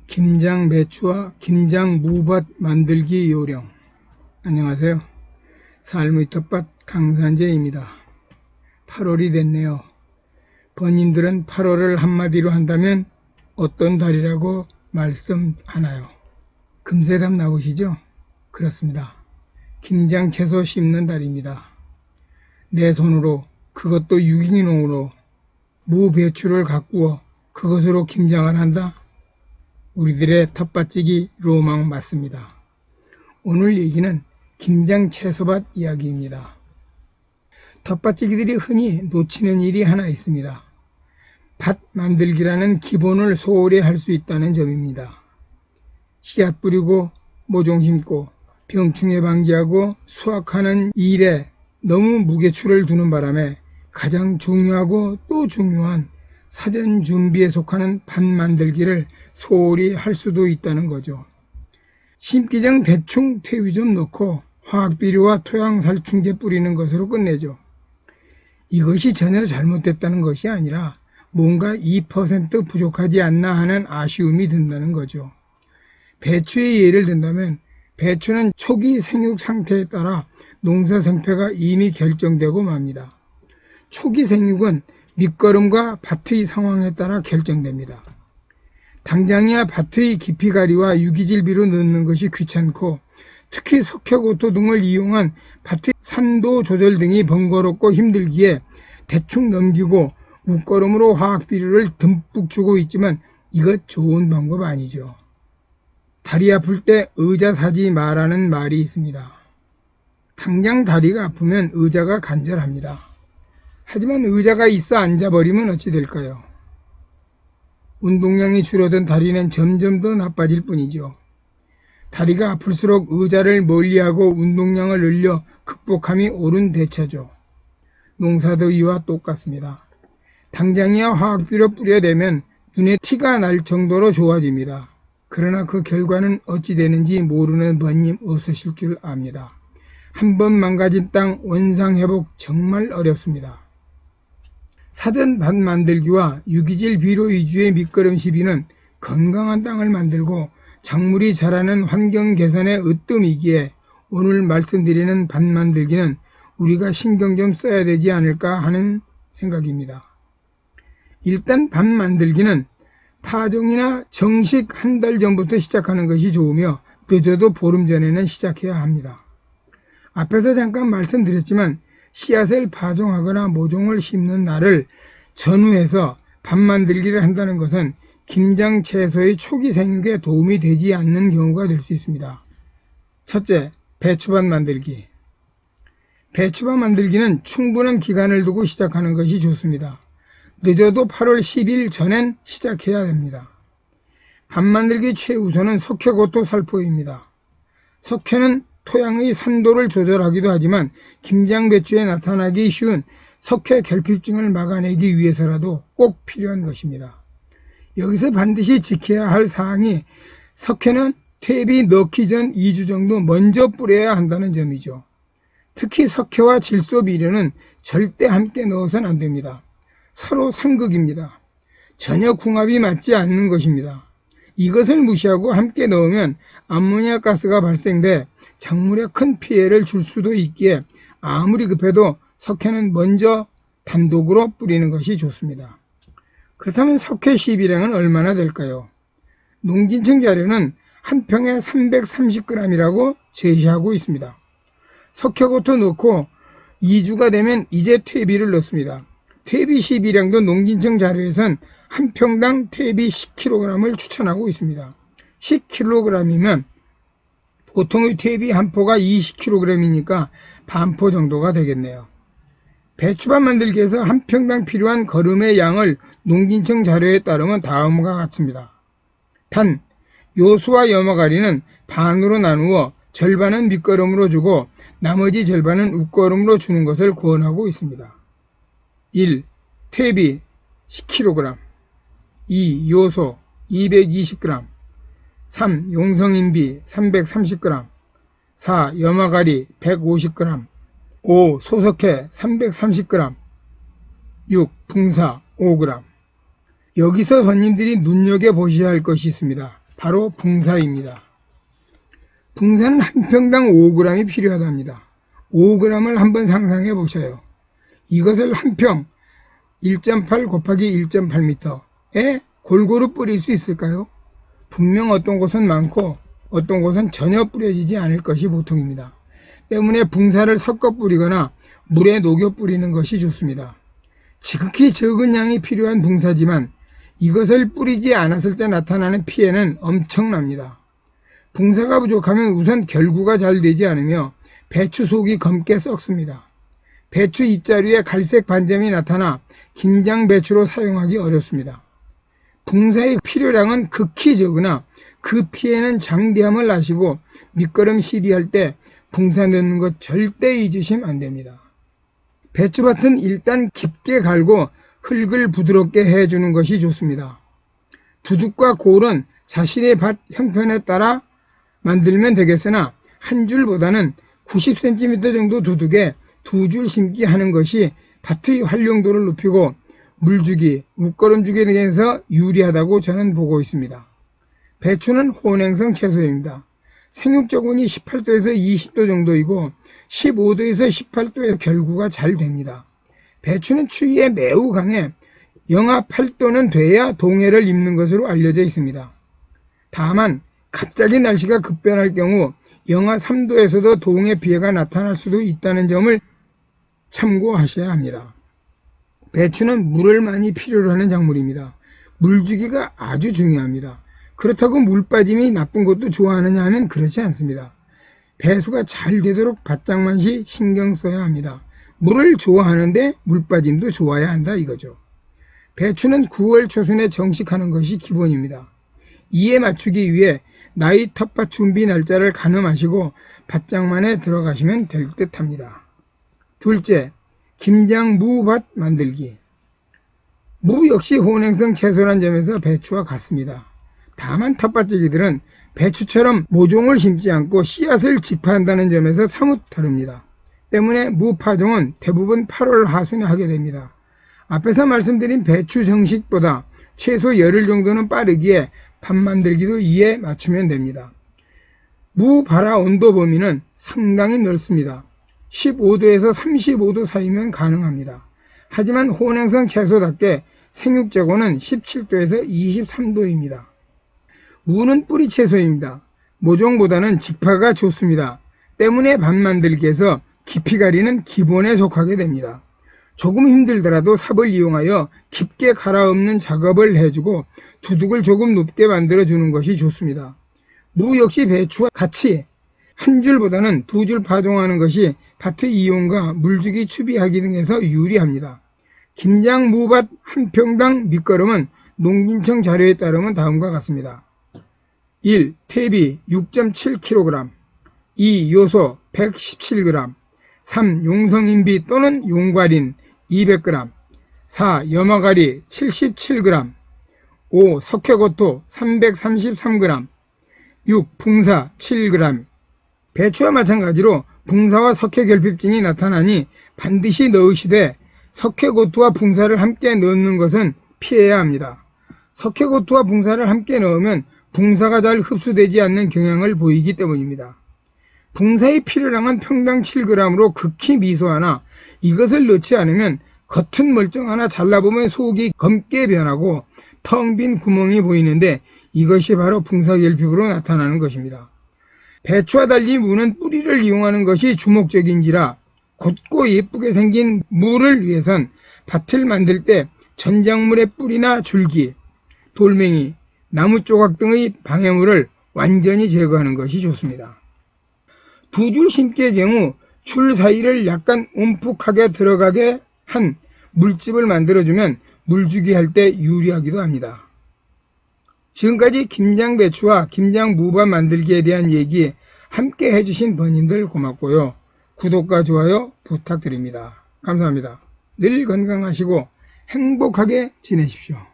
김장 배추와 김장 무밭 만들기 요령. 안녕하세요. 삶의 텃밭 강산재입니다. 8월이 됐네요. 번님들은 8월을 한마디로 한다면 어떤 달이라고 말씀하나요? 금세답 나오시죠? 그렇습니다. 김장 채소 심는 달입니다. 내 손으로, 그것도 유기농으로 무 배추를 가꾸어 그것으로 김장을 한다? 우리들의 텃밭지기 로망 맞습니다. 오늘 얘기는 김장 채소밭 이야기입니다. 텃밭지기들이 흔히 놓치는 일이 하나 있습니다. 밭 만들기라는 기본을 소홀히 할 수 있다는 점입니다. 씨앗 뿌리고 모종 심고 병충해 방지하고 수확하는 일에 너무 무게추를 두는 바람에 가장 중요하고 또 중요한 사전 준비에 속하는 밭 만들기를 소홀히 할 수도 있다는 거죠. 심기 전 대충 퇴비 좀 넣고 화학비료와 토양살충제 뿌리는 것으로 끝내죠. 이것이 전혀 잘못됐다는 것이 아니라 뭔가 2% 부족하지 않나 하는 아쉬움이 든다는 거죠. 배추의 예를 든다면 배추는 초기 생육 상태에 따라 농사 생패가 이미 결정되고 맙니다. 초기 생육은 밑거름과 밭의 상황에 따라 결정됩니다. 당장이야 밭의 깊이가리와 유기질비로 넣는 것이 귀찮고 특히 석회고토 등을 이용한 밭의 산도 조절 등이 번거롭고 힘들기에 대충 넘기고 웃거름으로 화학비료를 듬뿍 주고 있지만 이것 좋은 방법 아니죠. 다리 아플 때 의자 사지 마라는 말이 있습니다. 당장 다리가 아프면 의자가 간절합니다. 하지만 의자가 있어 앉아버리면 어찌 될까요? 운동량이 줄어든 다리는 점점 더 나빠질 뿐이죠. 다리가 아플수록 의자를 멀리하고 운동량을 늘려 극복함이 옳은 대처죠. 농사도 이와 똑같습니다. 당장이야 화학비료 뿌려대면 눈에 티가 날 정도로 좋아집니다. 그러나 그 결과는 어찌 되는지 모르는 번님 없으실 줄 압니다. 한 번 망가진 땅 원상회복 정말 어렵습니다. 사전 밭 만들기와 유기질 비료 위주의 밑거름 시비는 건강한 땅을 만들고 작물이 자라는 환경 개선에 으뜸이기에 오늘 말씀드리는 밭 만들기는 우리가 신경 좀 써야 되지 않을까 하는 생각입니다. 일단 밭 만들기는 파종이나 정식 한 달 전부터 시작하는 것이 좋으며 늦어도 보름 전에는 시작해야 합니다. 앞에서 잠깐 말씀드렸지만 씨앗을 파종하거나 모종을 심는 날을 전후해서 밭 만들기를 한다는 것은 김장 채소의 초기 생육에 도움이 되지 않는 경우가 될 수 있습니다. 첫째, 배추밭 만들기. 배추밭 만들기는 충분한 기간을 두고 시작하는 것이 좋습니다. 늦어도 8월 10일 전엔 시작해야 됩니다. 밭 만들기 최우선은 석회고토 살포입니다. 석회는 토양의 산도를 조절하기도 하지만 김장 배추에 나타나기 쉬운 석회 결핍증을 막아내기 위해서라도 꼭 필요한 것입니다. 여기서 반드시 지켜야 할 사항이 석회는 퇴비 넣기 전 2주 정도 먼저 뿌려야 한다는 점이죠. 특히 석회와 질소 비료는 절대 함께 넣어서는 안 됩니다. 서로 상극입니다. 전혀 궁합이 맞지 않는 것입니다. 이것을 무시하고 함께 넣으면 암모니아 가스가 발생돼 작물에 큰 피해를 줄 수도 있기에 아무리 급해도 석회는 먼저 단독으로 뿌리는 것이 좋습니다. 그렇다면 석회 시비량은 얼마나 될까요? 농진청 자료는 한 평에 330g이라고 제시하고 있습니다. 석회고토 넣고 2주가 되면 이제 퇴비를 넣습니다. 퇴비 시비량도 농진청 자료에선 한 평당 퇴비 10kg을 추천하고 있습니다. 10kg이면 보통의 퇴비 한 포가 20kg이니까 반포 정도가 되겠네요. 배추밭 만들기에서 한 평당 필요한 거름의 양을 농진청 자료에 따르면 다음과 같습니다. 단, 요수와 염화가리는 반으로 나누어 절반은 밑거름으로 주고 나머지 절반은 웃거름으로 주는 것을 권하고 있습니다. 1. 퇴비 10kg 2. 요소 220g 3. 용성인비 330g 4. 염화가리 150g 5. 소석회 330g 6. 붕사 5g 여기서 손님들이 눈여겨보셔야 할 것이 있습니다. 바로 붕사입니다. 붕사는 한 평당 5g이 필요하답니다. 5g을 한번 상상해 보셔요. 이것을 한 평 1.8 곱하기 1.8m에 골고루 뿌릴 수 있을까요? 분명 어떤 곳은 많고 어떤 곳은 전혀 뿌려지지 않을 것이 보통입니다. 때문에 붕사를 섞어 뿌리거나 물에 녹여 뿌리는 것이 좋습니다. 지극히 적은 양이 필요한 붕사지만 이것을 뿌리지 않았을 때 나타나는 피해는 엄청납니다. 붕사가 부족하면 우선 결구가 잘 되지 않으며 배추 속이 검게 썩습니다. 배추 잎자루에 갈색 반점이 나타나 김장 배추로 사용하기 어렵습니다. 붕사의 필요량은 극히 적으나 그 피해는 장대함을 아시고 밑거름 시리할 때 붕사 넣는 것 절대 잊으시면 안 됩니다. 배추밭은 일단 깊게 갈고 흙을 부드럽게 해주는 것이 좋습니다. 두둑과 골은 자신의 밭 형편에 따라 만들면 되겠으나 한 줄보다는 90cm 정도 두둑에 두 줄 심기 하는 것이 밭의 활용도를 높이고 물주기, 웃거름주기에 대해서 유리하다고 저는 보고 있습니다. 배추는 혼행성 채소입니다. 생육적운이 18도에서 20도 정도이고 15도에서 18도에서 결구가 잘 됩니다. 배추는 추위에 매우 강해 영하 8도는 돼야 동해를 입는 것으로 알려져 있습니다. 다만 갑자기 날씨가 급변할 경우 영하 3도에서도 동해 피해가 나타날 수도 있다는 점을 참고하셔야 합니다. 배추는 물을 많이 필요로 하는 작물입니다. 물주기가 아주 중요합니다. 그렇다고 물 빠짐이 나쁜 것도 좋아하느냐 하면 그렇지 않습니다. 배수가 잘 되도록 밭장만시 신경 써야 합니다. 물을 좋아하는데 물 빠짐도 좋아야 한다 이거죠. 배추는 9월 초순에 정식하는 것이 기본입니다. 이에 맞추기 위해 나이 텃밭 준비 날짜를 가늠하시고 밭장만에 들어가시면 될 듯합니다. 둘째, 김장 무밭 만들기. 무 역시 혼행성 채소란 점에서 배추와 같습니다. 다만 텃밭지기들은 배추처럼 모종을 심지 않고 씨앗을 직파한다는 점에서 사뭇 다릅니다. 때문에 무 파종은 대부분 8월 하순에 하게 됩니다. 앞에서 말씀드린 배추 정식보다 최소 열흘 정도는 빠르기에 밭 만들기도 이에 맞추면 됩니다. 무 발화 온도 범위는 상당히 넓습니다. 15도에서 35도 사이면 가능합니다. 하지만 혼행성 채소답게 생육제고는 17도에서 23도입니다. 무는 뿌리 채소입니다. 모종보다는 직파가 좋습니다. 때문에 밭 만들기에서 깊이 가리는 기본에 속하게 됩니다. 조금 힘들더라도 삽을 이용하여 깊게 갈아엎는 작업을 해주고 두둑을 조금 높게 만들어주는 것이 좋습니다. 무 역시 배추와 같이 한 줄보다는 두 줄 파종하는 것이 밭의 이용과 물주기 추비하기 등에서 유리합니다. 김장 무밭 한 평당 밑거름은 농진청 자료에 따르면 다음과 같습니다. 1. 퇴비 6.7kg 2. 요소 117g 3. 용성인비 또는 용과린 200g 4. 염화가리 77g 5. 석회고토 333g 6. 붕사 7g 배추와 마찬가지로 붕사와 석회결핍증이 나타나니 반드시 넣으시되 석회고토와 붕사를 함께 넣는 것은 피해야 합니다. 석회고토와 붕사를 함께 넣으면 붕사가 잘 흡수되지 않는 경향을 보이기 때문입니다. 붕사의 필요량은 평당 7g으로 극히 미소하나 이것을 넣지 않으면 겉은 멀쩡하나 잘라보면 속이 검게 변하고 텅 빈 구멍이 보이는데 이것이 바로 붕사결핍으로 나타나는 것입니다. 배추와 달리 무는 뿌리를 이용하는 것이 주목적인지라 곧고 예쁘게 생긴 무를 위해선 밭을 만들 때 전작물의 뿌리나 줄기, 돌멩이, 나무 조각 등의 방해물을 완전히 제거하는 것이 좋습니다. 두 줄 심기의 경우 줄 사이를 약간 움푹하게 들어가게 한 물집을 만들어주면 물주기 할 때 유리하기도 합니다. 지금까지 김장배추와 김장무밥 만들기에 대한 얘기 함께 해주신 번님들 고맙고요. 구독과 좋아요 부탁드립니다. 감사합니다. 늘 건강하시고 행복하게 지내십시오.